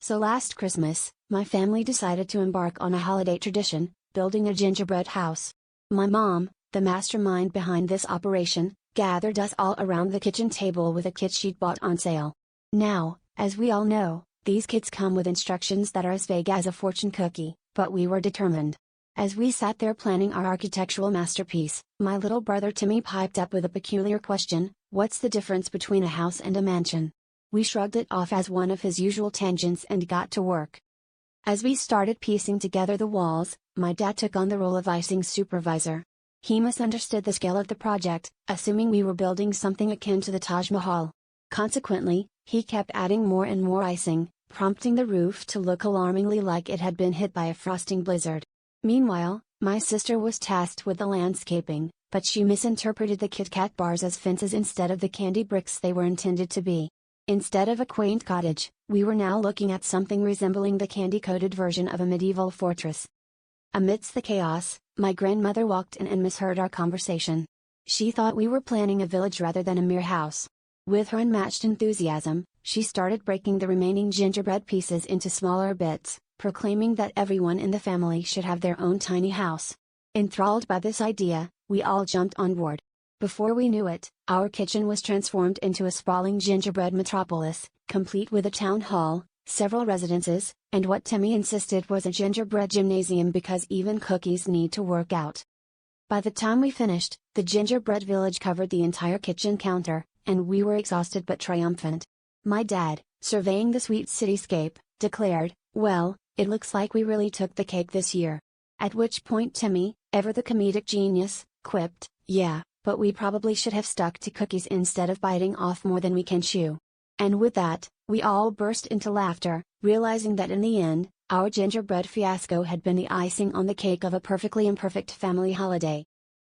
So last Christmas, my family decided to embark on a holiday tradition, building a gingerbread house. My mom, the mastermind behind this operation, gathered us all around the kitchen table with a kit she'd bought on sale. Now, as we all know, these kits come with instructions that are as vague as a fortune cookie, but we were determined. As we sat there planning our architectural masterpiece, my little brother Timmy piped up with a peculiar question: "What's the difference between a house and a mansion?" We shrugged it off as one of his usual tangents and got to work. As we started piecing together the walls, my dad took on the role of icing supervisor. He misunderstood the scale of the project, assuming we were building something akin to the Taj Mahal. Consequently, he kept adding more and more icing, prompting the roof to look alarmingly like it had been hit by a frosting blizzard. Meanwhile, my sister was tasked with the landscaping, but she misinterpreted the Kit Kat bars as fences instead of the candy bricks they were intended to be. Instead of a quaint cottage, we were now looking at something resembling the candy-coated version of a medieval fortress. Amidst the chaos, my grandmother walked in and misheard our conversation. She thought we were planning a village rather than a mere house. With her unmatched enthusiasm, she started breaking the remaining gingerbread pieces into smaller bits, proclaiming that everyone in the family should have their own tiny house. Enthralled by this idea, we all jumped on board. Before we knew it, our kitchen was transformed into a sprawling gingerbread metropolis, complete with a town hall, several residences, and what Timmy insisted was a gingerbread gymnasium because even cookies need to work out. By the time we finished, the gingerbread village covered the entire kitchen counter, and we were exhausted but triumphant. My dad, surveying the sweet cityscape, declared, "Well, it looks like we really took the cake this year." At which point Timmy, ever the comedic genius, quipped, "Yeah, but we probably should have stuck to cookies instead of biting off more than we can chew." And with that, we all burst into laughter, realizing that in the end, our gingerbread fiasco had been the icing on the cake of a perfectly imperfect family holiday.